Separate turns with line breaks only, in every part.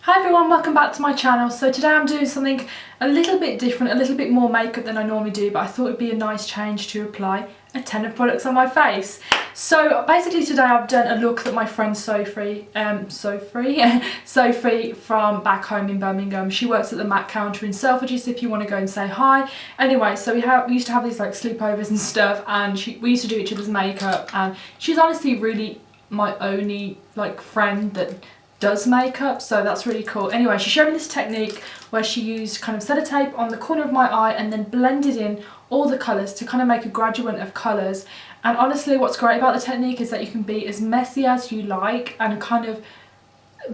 Hi everyone, welcome back to my channel. So today I'm doing something a little bit different, a little bit more makeup than I normally do, but I thought it'd be a nice change to apply a 10 of products on my face. So basically today I've done a look that my friend Sophie from back home in Birmingham. She works at the MAC counter in Selfridges if you want to go and say hi. Anyway, so we used to have these like sleepovers and stuff, and we used to do each other's makeup, and she's honestly really my only like friend that does makeup, so that's really cool. Anyway, she showed me this technique where she used kind of sellotape on the corner of my eye and then blended in all the colours to kind of make a gradient of colours. And honestly, what's great about the technique is that you can be as messy as you like and kind of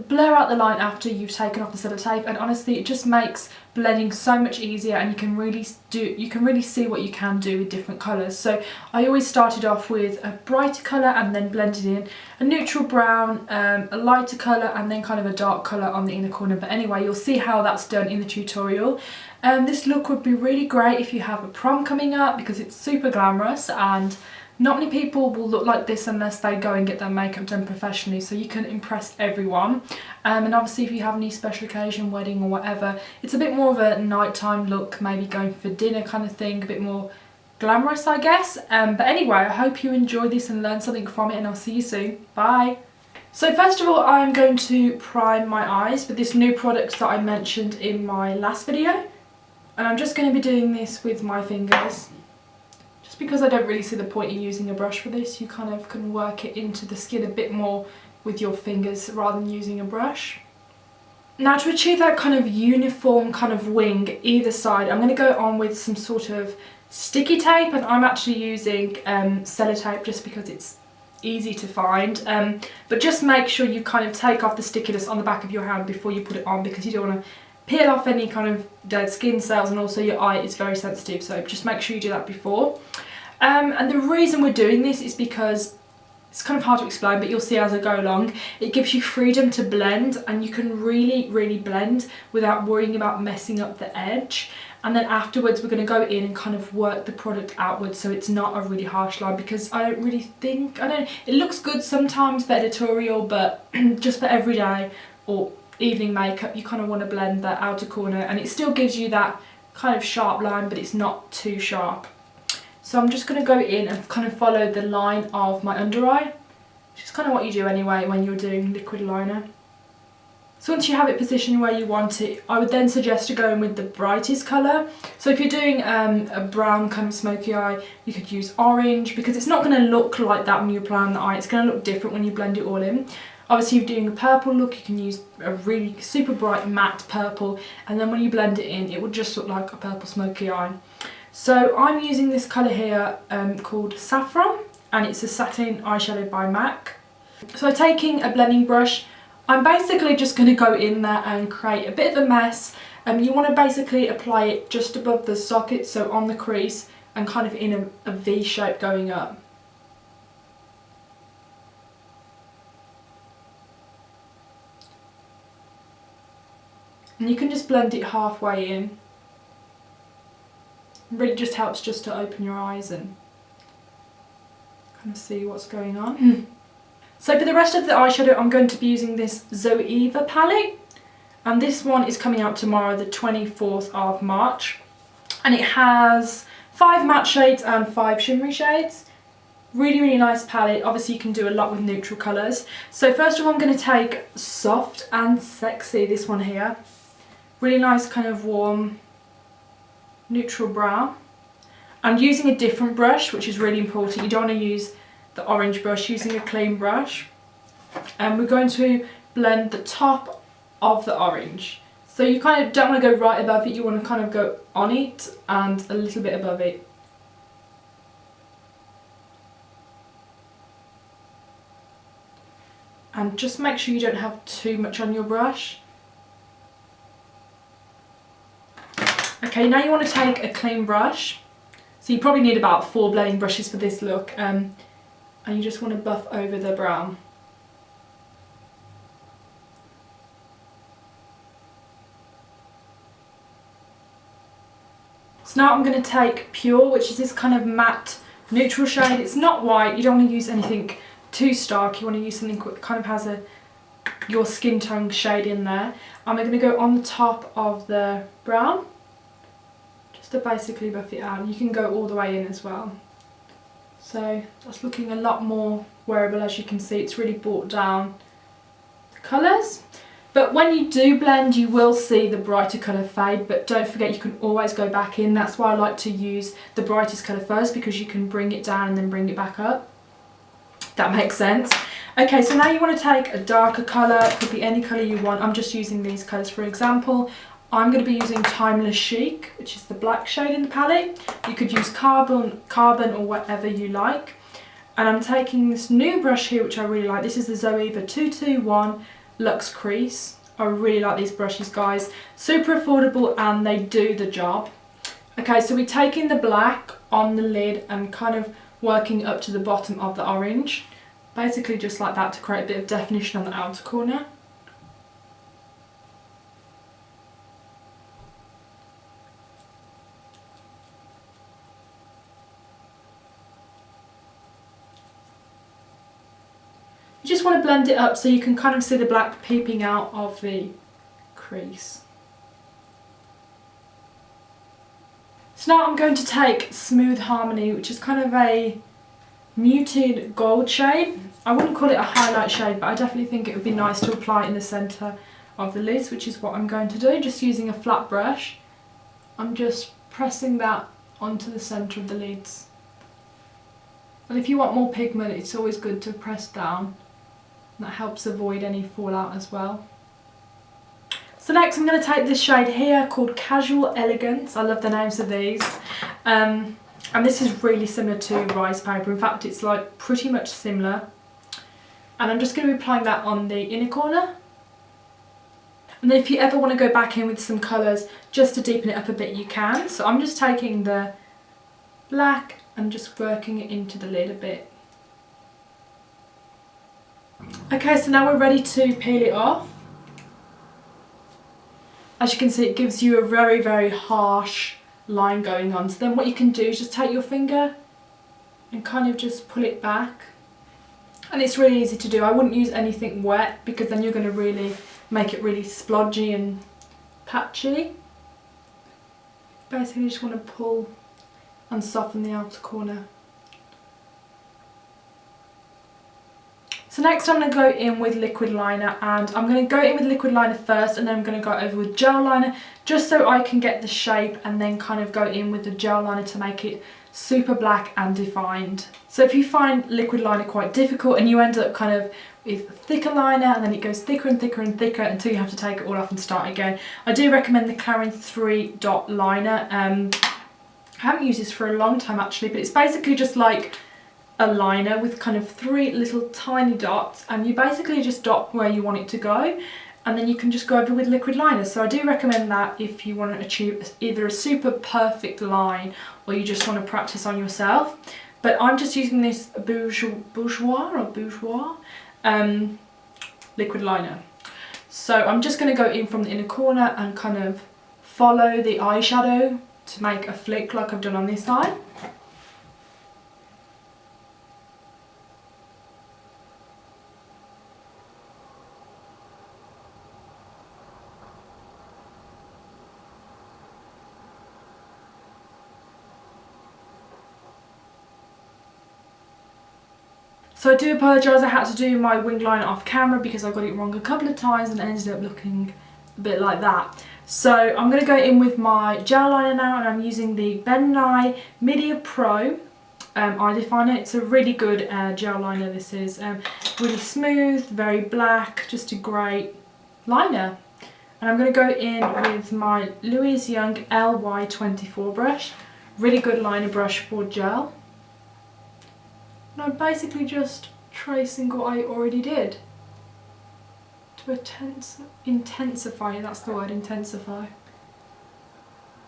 blur out the line after you've taken off the sellotape, and honestly it just makes blending so much easier, and you can really see what you can do with different colours. So I always started off with a brighter colour and then blended in a neutral brown, a lighter colour, and then kind of a dark colour on the inner corner. But anyway, you'll see how that's done in the tutorial. This look would be really great if you have a prom coming up because it's super glamorous, and not many people will look like this unless they go and get their makeup done professionally, so you can impress everyone. And obviously if you have any special occasion, wedding or whatever, it's a bit more of a nighttime look, maybe going for dinner kind of thing, a bit more glamorous I guess. But anyway, I hope you enjoy this and learn something from it, and I'll see you soon. Bye! So first of all, I'm going to prime my eyes with this new product that I mentioned in my last video. And I'm just going to be doing this with my fingers, because I don't really see the point in using a brush for this. You kind of can work it into the skin a bit more with your fingers rather than using a brush. Now to achieve that kind of uniform kind of wing either side, I'm going to go on with some sort of sticky tape, and I'm actually using sellotape just because it's easy to find. But just make sure you kind of take off the stickiness on the back of your hand before you put it on, because you don't want to peel off any kind of dead skin cells, and also your eye is very sensitive, so just make sure you do that before. And the reason we're doing this is because it's kind of hard to explain, but you'll see as I go along. It gives you freedom to blend, and you can really blend without worrying about messing up the edge. And then afterwards we're going to go in and kind of work the product outwards so it's not a really harsh line, because I don't really think, it looks good sometimes for editorial, but just for everyday or evening makeup you kind of want to blend that outer corner, and it still gives you that kind of sharp line, but it's not too sharp. So I'm just going to go in and kind of follow the line of my under eye, which is kind of what you do anyway when you're doing liquid liner. So once you have it positioned where you want it, I would then suggest to go in with the brightest colour. So if you're doing a brown kind of smoky eye, you could use orange, because it's not going to look like that when you apply on the eye. It's going to look different when you blend it all in. Obviously if you're doing a purple look, you can use a really super bright matte purple, and then when you blend it in, it would just look like a purple smoky eye. So I'm using this colour here called Saffron, and it's a Satin eyeshadow by MAC. So taking a blending brush, I'm basically just going to go in there and create a bit of a mess. You want to basically apply it just above the socket, so on the crease, and kind of in a V shape going up. And you can just blend it halfway in. It really just helps just to open your eyes and kind of see what's going on. So for the rest of the eyeshadow, I'm going to be using this Zoeva palette, and this one is coming out tomorrow, the 24th of March, and it has 5 matte shades and 5 shimmery shades. Really nice palette. Obviously you can do a lot with neutral colours. So first of all I'm going to take Soft and Sexy, this one here. Really nice kind of warm neutral brown. I'm using a different brush, which is really important. You don't want to use the orange brush, using a clean brush. And we're going to blend the top of the orange. So you kind of don't want to go right above it, you want to kind of go on it and a little bit above it. And just make sure you don't have too much on your brush. Okay, now you want to take a clean brush. So you probably need about 4 blending brushes for this look, and you just want to buff over the brown. So now I'm going to take Pure, which is this kind of matte neutral shade. It's not white, you don't want to use anything too stark, you want to use something that kind of has a your skin tone shade in there. And we're going to go on the top of the brown, just to basically buff it out. You can go all the way in as well. So that's looking a lot more wearable. As you can see, it's really brought down the colours. But when you do blend, you will see the brighter colour fade, but don't forget you can always go back in. That's why I like to use the brightest colour first, because you can bring it down and then bring it back up. That makes sense. Okay, so now you want to take a darker colour. It could be any colour you want. I'm just using these colours for example. I'm going to be using Timeless Chic, which is the black shade in the palette. You could use Carbon or whatever you like. And I'm taking this new brush here, which I really like. This is the Zoeva 221 Luxe Crease. I really like these brushes, guys. Super affordable and they do the job. Okay, so we're taking the black on the lid and kind of working up to the bottom of the orange. Basically just like that, to create a bit of definition on the outer corner. You just want to blend it up so you can kind of see the black peeping out of the crease. So now I'm going to take Smooth Harmony, which is kind of a muted gold shade. I wouldn't call it a highlight shade, but I definitely think it would be nice to apply in the centre of the lids, which is what I'm going to do. Just using a flat brush, I'm just pressing that onto the centre of the lids. And if you want more pigment, it's always good to press down. That helps avoid any fallout as well. So next I'm going to take this shade here called Casual Elegance. I love the names of these. And this is really similar to Rice Paper. In fact, it's like pretty much similar. And I'm just going to be applying that on the inner corner. And then if you ever want to go back in with some colours just to deepen it up a bit, you can. So I'm just taking the black and just working it into the lid a bit. Okay, so now we're ready to peel it off. As you can see, it gives you a very, very harsh line going on. So then what you can do is just take your finger and kind of just pull it back. And it's really easy to do. I wouldn't use anything wet because then you're going to really make it really splodgy and patchy. Basically, you just want to pull and soften the outer corner. So next I'm going to go in with liquid liner, and I'm going to go in with liquid liner first and then I'm going to go over with gel liner just so I can get the shape, and then kind of go in with the gel liner to make it super black and defined. So if you find liquid liner quite difficult and you end up kind of with thicker liner and then it goes thicker and thicker and thicker until you have to take it all off and start again, I do recommend the Clarins 3 dot liner. I haven't used this for a long time actually, but it's basically just like a liner with kind of 3 little tiny dots, and you basically just dot where you want it to go, and then you can just go over with liquid liner. So I do recommend that if you want to achieve either a super perfect line or you just want to practice on yourself. But I'm just using this Bourjois liquid liner. So I'm just going to go in from the inner corner and kind of follow the eyeshadow to make a flick like I've done on this side. So I do apologise, I had to do my wing liner off camera because I got it wrong a couple of times and it ended up looking a bit like that. So I'm going to go in with my gel liner now, and I'm using the Ben Nye Mediapro eye definer. It's a really good gel liner. This is really smooth, very black, just a great liner. And I'm going to go in with my Louise Young LY24 brush. Really good liner brush for gel. And I'm basically just tracing what I already did to intensify, that's the word, intensify.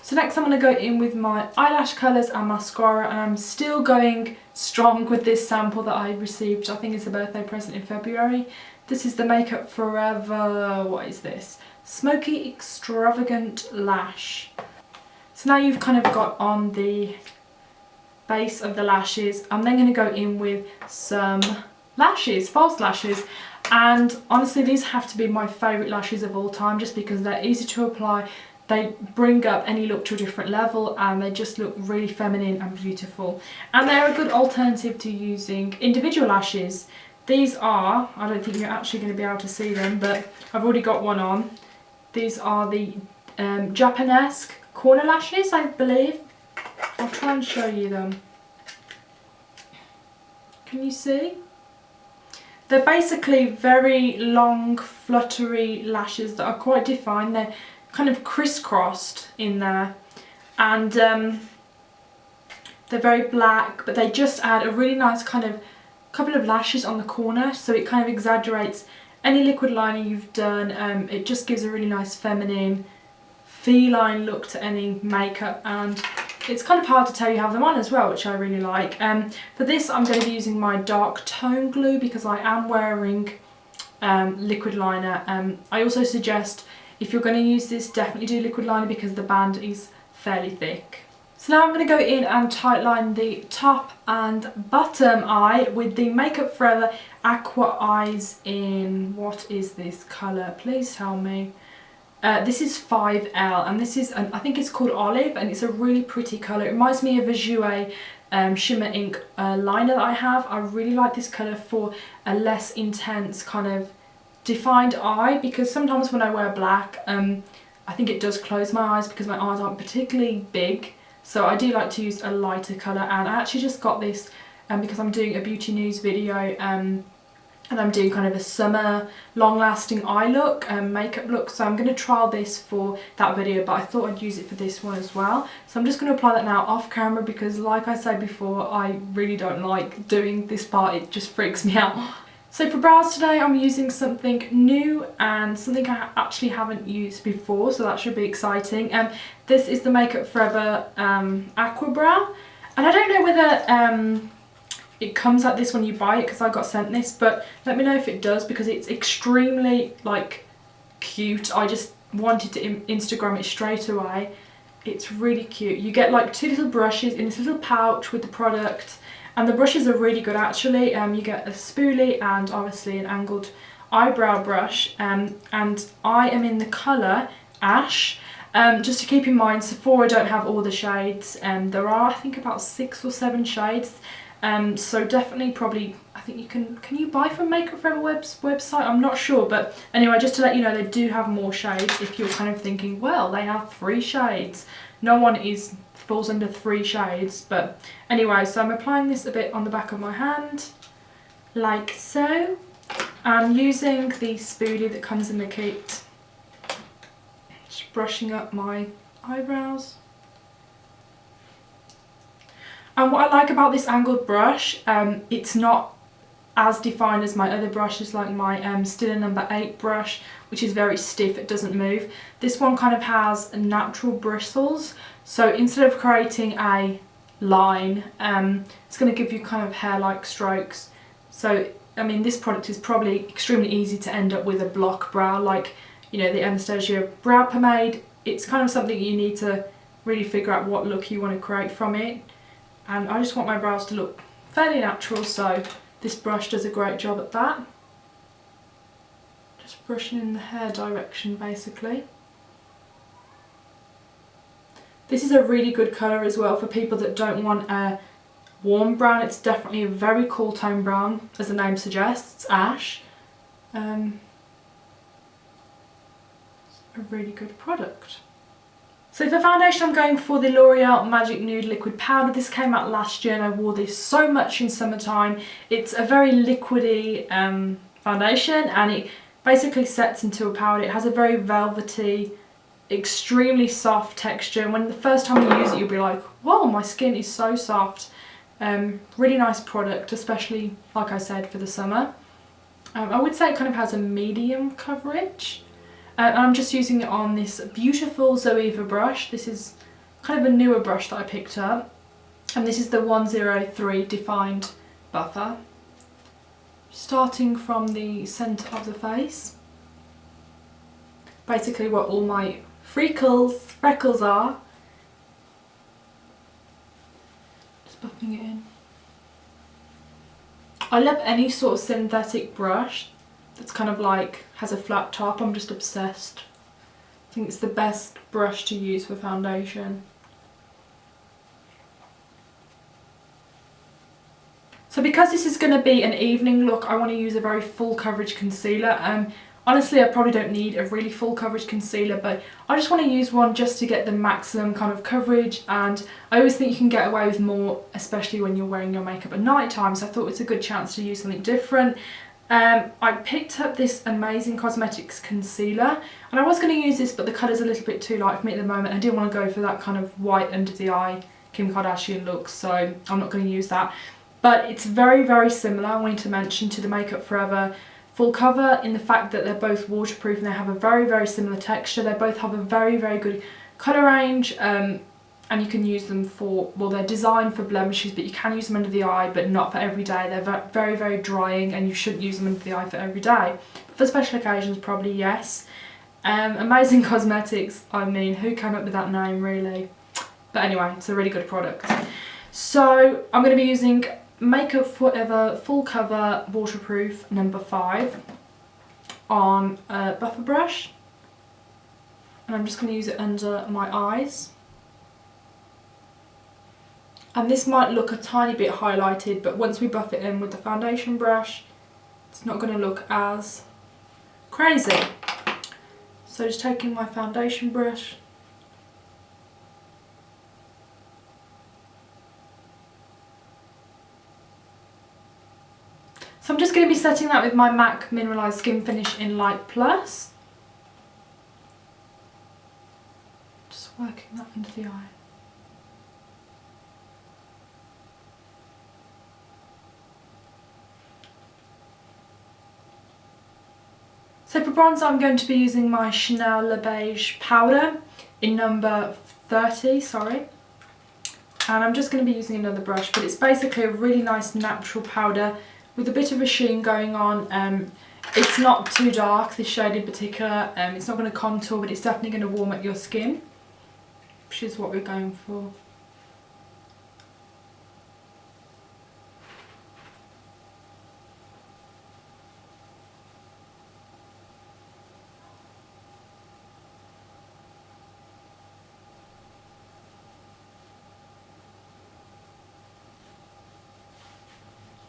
So next I'm going to go in with my eyelash colours and mascara, and I'm still going strong with this sample that I received, I think it's a birthday present in February. This is the Makeup Forever, what is this? Smokey Extravagant Lash. So now you've kind of got on the base of the lashes, I'm then going to go in with some lashes, false lashes. And honestly, these have to be my favourite lashes of all time, just because they're easy to apply. They bring up any look to a different level, and they just look really feminine and beautiful. And they're a good alternative to using individual lashes. These are, I don't think you're actually going to be able to see them, but I've already got one on. These are the Japanesque corner lashes, I believe. I'll try and show you them. Can you see? They're basically very long, fluttery lashes that are quite defined. They're kind of crisscrossed in there, and they're very black, but they just add a really nice kind of couple of lashes on the corner, so it kind of exaggerates any liquid liner you've done. It just gives a really nice feminine, feline look to any makeup, and it's kind of hard to tell you have them on as well, which I really like. For this, I'm going to be using my dark tone glue because I am wearing liquid liner. I also suggest, if you're going to use this, definitely do liquid liner because the band is fairly thick. So now I'm going to go in and tightline the top and bottom eye with the Makeup Forever Aqua Eyes in, what is this colour? Please tell me. This is 5L, and this is, I think it's called Olive, and it's a really pretty colour. It reminds me of a Jouer shimmer ink liner that I have. I really like this colour for a less intense kind of defined eye, because sometimes when I wear black, I think it does close my eyes because my eyes aren't particularly big. So I do like to use a lighter colour, and I actually just got this because I'm doing a beauty news video, and I'm doing kind of a summer long-lasting eye look, makeup look, so I'm going to trial this for that video, but I thought I'd use it for this one as well. So I'm just going to apply that now off camera because, like I said before, I really don't like doing this part. It just freaks me out. So for brows today, I'm using something new and something I actually haven't used before, so that should be exciting. This is the Makeup Forever Aqua Brow, and I don't know whether it comes like this when you buy it, because I got sent this, but let me know if it does, because it's extremely like cute. I just wanted to Instagram it straight away. It's really cute. You get like 2 little brushes in this little pouch with the product, and the brushes are really good actually. You get a spoolie and obviously an angled eyebrow brush, and I am in the colour Ash. Just to keep in mind, Sephora don't have all the shades, there are I think about 6 or 7 shades. So definitely, probably, I think you can you buy from Makeup Forever website? I'm not sure, but anyway, just to let you know, they do have more shades if you're kind of thinking, well, they have 3 shades. No one falls under 3 shades, but anyway, so I'm applying this a bit on the back of my hand, like so. I'm using the spoolie that comes in the kit, just brushing up my eyebrows. And what I like about this angled brush, it's not as defined as my other brushes, like my Stiller No. 8 brush, which is very stiff, it doesn't move. This one kind of has natural bristles, so instead of creating a line, it's going to give you kind of hair-like strokes. So, I mean, this product is probably extremely easy to end up with a block brow, like, you know, the Anastasia brow pomade. It's kind of something you need to really figure out what look you want to create from it. And I just want my brows to look fairly natural, so this brush does a great job at that. Just brushing in the hair direction basically. This is a really good colour as well for people that don't want a warm brown. It's definitely a very cool tone brown, as the name suggests, Ash. It's a really good product. So for foundation, I'm going for the L'Oreal Magic Nude Liquid Powder. This came out last year and I wore this so much in summertime. It's a very liquidy foundation, and it basically sets into a powder. It has a very velvety, extremely soft texture, and when the first time you use it, you'll be like, whoa, my skin is so soft. Really nice product, especially, like I said, for the summer. I would say it kind of has a medium coverage. And I'm just using it on this beautiful Zoeva brush. This is kind of a newer brush that I picked up, and this is the 103 Defined Buffer. Starting from the centre of the face, basically where all my freckles are. Just buffing it in. I love any sort of synthetic brush that's kind of like has a flat top. I'm just obsessed. I think it's the best brush to use for foundation. So because this is going to be an evening look, I want to use a very full coverage concealer. Honestly, I probably don't need a really full coverage concealer, but I just want to use one just to get the maximum kind of coverage, and I always think you can get away with more, especially when you're wearing your makeup at night time, so I thought it's a good chance to use something different. I picked up this amazing cosmetics concealer, and I was going to use this, but the colour's a little bit too light for me at the moment. I didn't want to go for that kind of white under the eye Kim Kardashian look, so I'm not going to use that. But it's very, very similar, I wanted to mention, to the Makeup Forever Full Cover, in the fact that they're both waterproof and they have a very, very similar texture. They both have a very, very good colour range, and you can use them for, well, they're designed for blemishes, but you can use them under the eye, but not for every day. They're very, very drying, and you shouldn't use them under the eye for every day. But for special occasions, probably yes. Amazing Cosmetics, I mean, who came up with that name, really? But anyway, it's a really good product. So I'm going to be using Makeup Forever Full Cover Waterproof number 5 on a buffer brush, and I'm just going to use it under my eyes. And this might look a tiny bit highlighted, but once we buff it in with the foundation brush, it's not going to look as crazy. So just taking my foundation brush, so I'm just going to be setting that with my MAC Mineralize Skinfinish in Light Plus. Just working that into the eye. So for bronzer, I'm going to be using my Chanel Les Beiges powder in number 30, sorry. And I'm just going to be using another brush, but it's basically a really nice natural powder with a bit of a sheen going on. It's not too dark, this shade in particular. It's not going to contour, but it's definitely going to warm up your skin, which is what we're going for.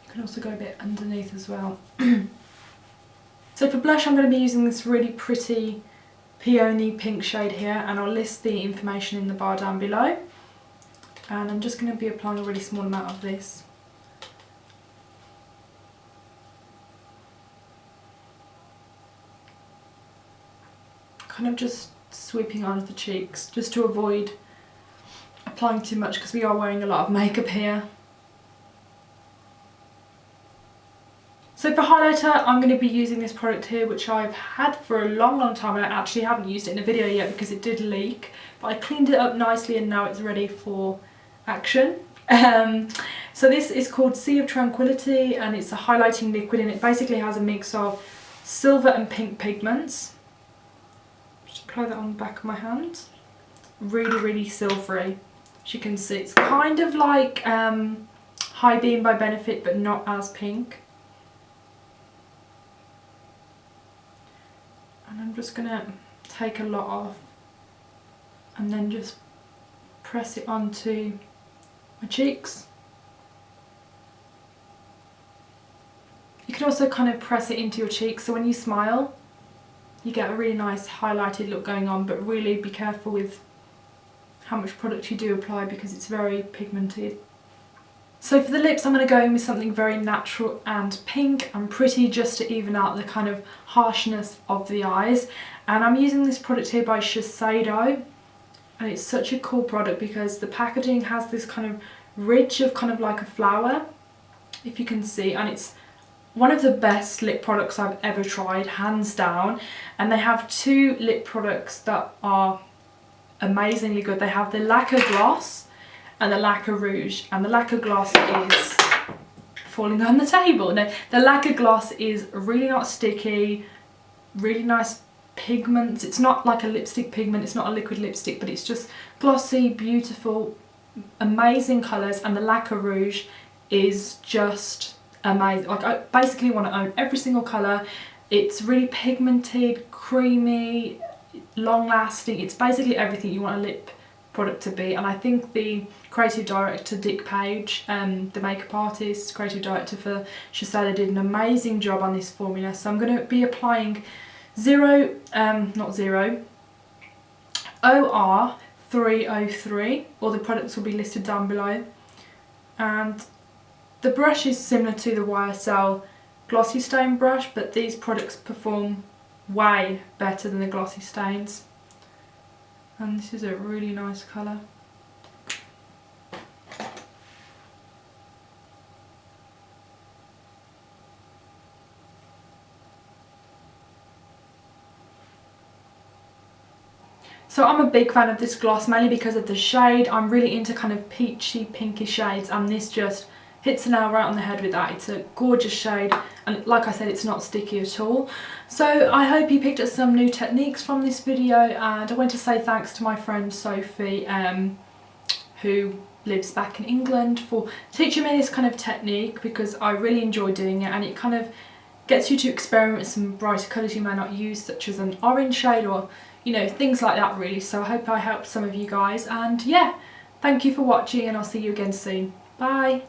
Can also go a bit underneath as well. So for blush, I'm going to be using this really pretty peony pink shade here, and I'll list the information in the bar down below. And I'm just going to be applying a really small amount of this. Kind of just sweeping onto the cheeks, just to avoid applying too much, because we are wearing a lot of makeup here. So for highlighter, I'm going to be using this product here, which I've had for a long, long time, and I actually haven't used it in a video yet because it did leak. But I cleaned it up nicely and now it's ready for action. So this is called Sea of Tranquillity, and it's a highlighting liquid, and it basically has a mix of silver and pink pigments. Just apply that on the back of my hand. Really, really silvery. As you can see, it's kind of like High Beam by Benefit, but not as pink. And I'm just going to take a lot off and then just press it onto my cheeks. You can also kind of press it into your cheeks, so when you smile you get a really nice highlighted look going on, but really be careful with how much product you do apply because it's very pigmented. So for the lips, I'm going to go in with something very natural and pink and pretty, just to even out the kind of harshness of the eyes. And I'm using this product here by Shiseido, and it's such a cool product because the packaging has this kind of ridge of kind of like a flower, if you can see, and it's one of the best lip products I've ever tried, hands down. And they have 2 lip products that are amazingly good. They have the Lacquer Gloss and the Lacquer Rouge, and the Lacquer Gloss is falling on the table. No, the Lacquer Gloss is really not sticky, really nice pigments. It's not like a lipstick pigment, it's not a liquid lipstick, but it's just glossy, beautiful, amazing colours. And the Lacquer Rouge is just amazing. Like, I basically want to own every single colour. It's really pigmented, creamy, long lasting. It's basically everything you want a lip product to be, and I think the creative director Dick Page, the makeup artist, creative director for Shiseido, did an amazing job on this formula. So I'm going to be applying OR303. All the products will be listed down below, and the brush is similar to the YSL glossy stain brush, but these products perform way better than the glossy stains. And this is a really nice colour. So I'm a big fan of this gloss, mainly because of the shade. I'm really into kind of peachy, pinky shades, and this just hits the nail right on the head with that. It's a gorgeous shade, and like I said, it's not sticky at all. So I hope you picked up some new techniques from this video, and I want to say thanks to my friend Sophie, who lives back in England, for teaching me this kind of technique, because I really enjoy doing it, and it kind of gets you to experiment with some brighter colours you may not use, such as an orange shade or, you know, things like that really. So I hope I helped some of you guys, and yeah, thank you for watching, and I'll see you again soon. Bye!